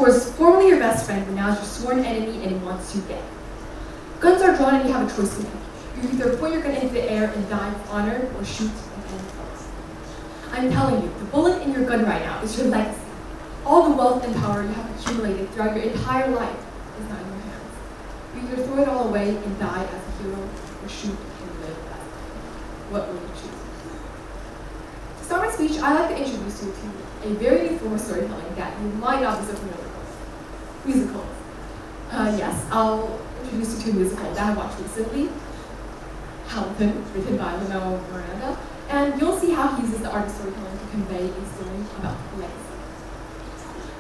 was formerly your best friend, but now is your sworn enemy and wants you dead. Guns are drawn and you have a choice to make. You either point your gun into the air and die with honor, or shoot and end things. I'm telling you, the bullet in your gun right now is your legacy. All the wealth and power you have accumulated throughout your entire life is not in your hands. You either throw it all away and die as a hero, or shoot and live as a hero. What will you choose? To start my speech, I'd like to introduce you to a very new form of storytelling that you might not be so familiar with. Musicals. Yes, I'll introduce you to a musical that I watched recently, Hamilton, written by Lin-Manuel Miranda, and you'll see how he uses the art of storytelling to convey a story about legacy.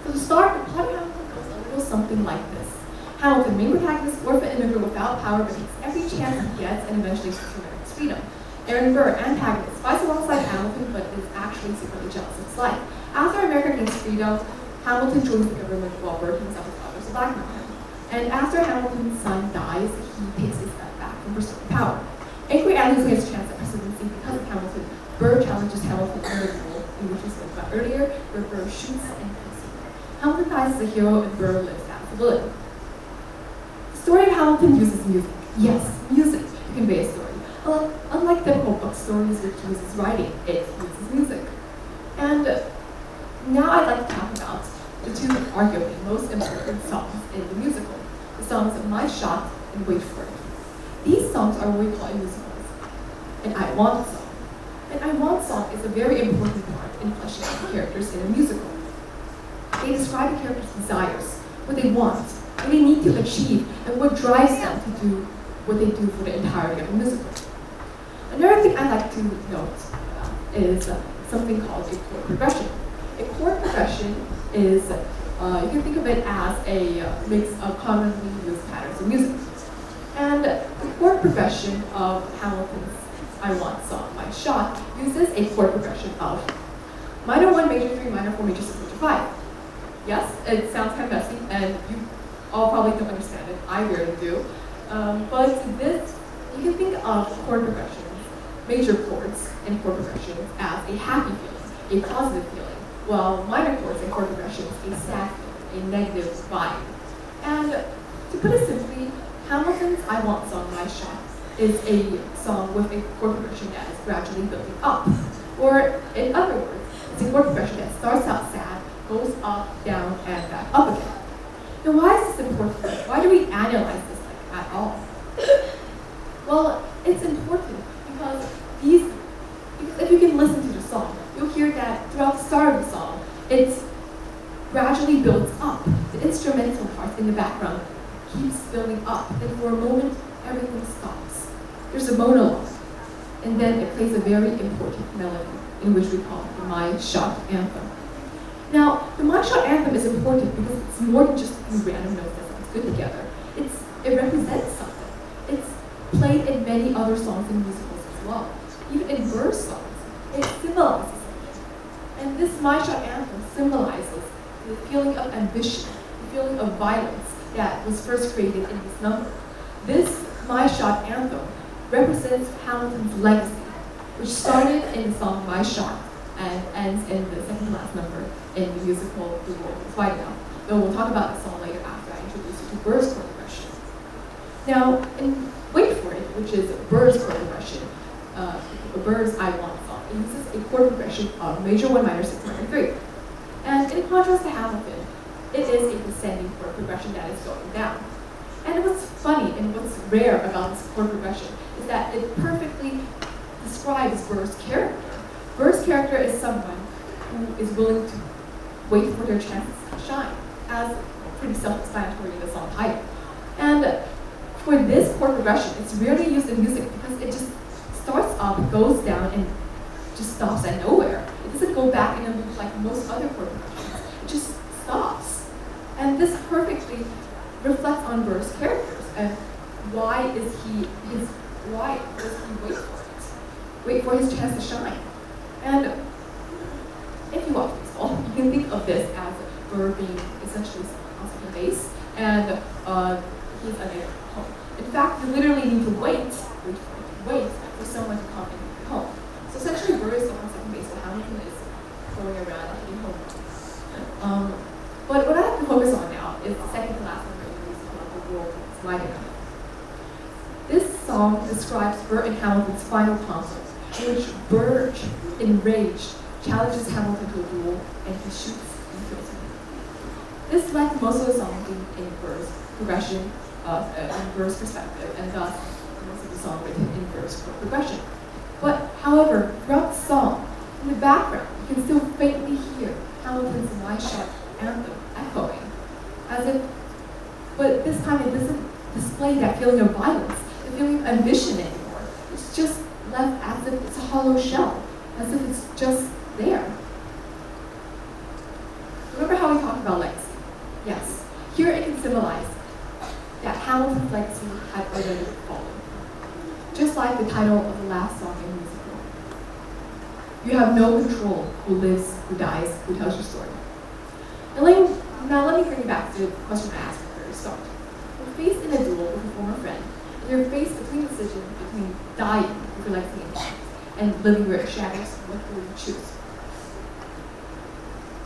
So to start, the plot of Hamilton goes a little something like this. Hamilton, main protagonist, orphan immigrant without power, but takes every chance he gets and eventually secures his freedom. Aaron Burr, antagonist, fights alongside Hamilton, but is actually secretly jealous of his life. After America gains freedom, Hamilton joins the government while Burr himself is others to blackmail him. And after Hamilton's son dies, he takes a step back from pursuing power. Angry and losing his chance at presidency because of Hamilton, Burr challenges Hamilton in a duel, in which we spoke about earlier, where Burr shoots and kills him. Hamilton dies as a hero and Burr lives as a villain. The story of Hamilton uses music. Yes, music to convey a story. Unlike typical book stories which uses writing, it uses music. And now I'd like to talk about the two arguably most important songs in the musical. The songs My Shot and Wait For It. These songs are what we call in musicals an I Want song. An I Want song is a very important part in fleshing out the characters in a musical. They describe the characters' desires, what they want, what they need to achieve, and what drives them to do what they do for the entirety of the musical. Another thing I'd like to note is something called a chord progression. A chord progression is, you can think of it as a mix of commonly used patterns of music. And the chord progression of Hamilton's I Want song, My Shot, uses a chord progression of minor 1, major 3, minor 4, major 6, major 5. Yes, it sounds kind of messy, and you all probably don't understand it. I rarely do. But this, you can think of chord progressions, major chords and chord progressions, as a happy feeling, a positive feeling, while minor chords and chord progressions, a sad feeling, a negative vibe. And to put it simply, Hamilton's I Want song, My Shot, is a song with a chord progression that is gradually building up. Or, in other words, it's a chord progression that starts out sad, goes up, down, and back up again. Now, why is this important? Why do we analyze this at all? Well, it's important because if you can listen to the song, you'll hear that throughout the start of the song, it gradually builds up. The instrumental part in the background keeps building up, and for a moment, everything stops. There's a monologue, and then it plays a very important melody, in which we call the My Shot anthem. Now, the My Shot anthem is important because it's more than just these random notes that sound good together. It represents something. It's played in many other songs and musicals as well. Even in verse songs, it symbolizes something. And this My Shot anthem symbolizes the feeling of ambition, the feeling of violence that was first created in this number. This My Shot anthem represents Hamilton's legacy, which started in the song My Shot and ends in the second last number in the musical The World Is Wide Now. Though we'll talk about the song later after I introduce you to Burr's chord progression. Now, in Wait For It, which is Burr's chord progression, Burr's I Want song, it uses a chord progression of major 1, minor 6, minor 3. And in contrast to Hamilton, it is a descending chord progression that is going down. And what's funny and what's rare about this chord progression is that it perfectly describes Burr's character. Burr's character is someone who is willing to wait for their chances to shine, as pretty self-explanatory in the song title. And for this chord progression, it's rarely used in music because it just starts up, goes down, and just stops at nowhere. It doesn't go back in a loop like most other chord progressions. It just stops. And this perfectly reflects on Burr's characters and why does he wait for it? Wait for his chance to shine. And if you watch this all, you can think of this as Burr being essentially on second base, and he's unable to come home. In fact, you literally need to wait for someone to come and come home. So essentially, Burr is on second base, while Hamilton is going around hitting home runs. But what I have to focus on now is the second to last number in the musical, The World Is Wide Enough. This song describes Burt and Hamilton's final conflict, in which Burt, enraged, challenges Hamilton to a duel, and he shoots and kills him. This left most of the song in verse progression, in verse perspective, and thus most of the song written in verse progression. But, however, throughout the song, in the background, you can still faintly hear Hamilton's wide-shot anthem echoing, as if, but this time it doesn't display that feeling of violence, the feeling of ambition anymore. It's just left as if it's a hollow shell, as if it's just there. Remember how we talked about legacy? Yes. Here it can symbolize that Hamilton's legacy had already fallen. Just like the title of the last song in the musical. You have no control who lives, who dies, who tells your story. Now let me bring you back to the question I asked at the very start. You're faced in a duel with a former friend, and you're faced between the decision between dying with your legacy intact and living where it shatters. What will you choose?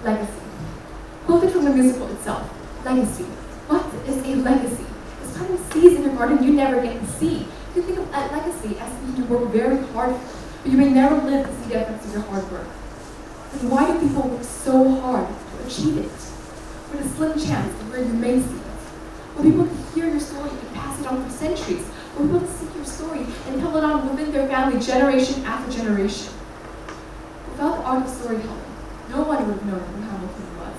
Legacy. Quoted from the musical itself. Legacy. What is a legacy? It's planting seeds in your garden you never get to see. You think of a legacy as something you work very hard for, but you may never live to see the effects of your hard work. And why do people work so hard to achieve it? For the slim chance of where you may see it. For people to hear your story and pass it on for centuries. For people to see your story and tell it on within their family generation after generation. Without the art of storytelling, no one would have known who Hamilton was.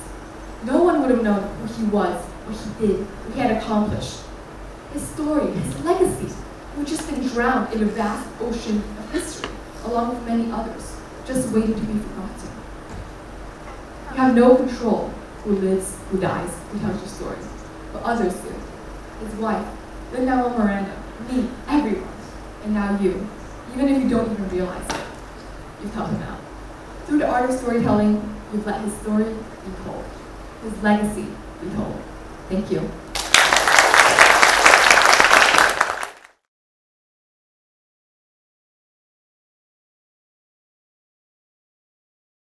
No one would have known who he was, what he did, what he had accomplished. His story, his legacy, would just been drowned in a vast ocean of history, along with many others, just waiting to be forgotten. You have no control who lives, who dies, who tells your story, but others do. His wife, Lin-Manuel Miranda, me, everyone, and now you. Even if you don't even realize it, you've helped him out. Through the art of storytelling, you've let his story be told, his legacy be told. Thank you.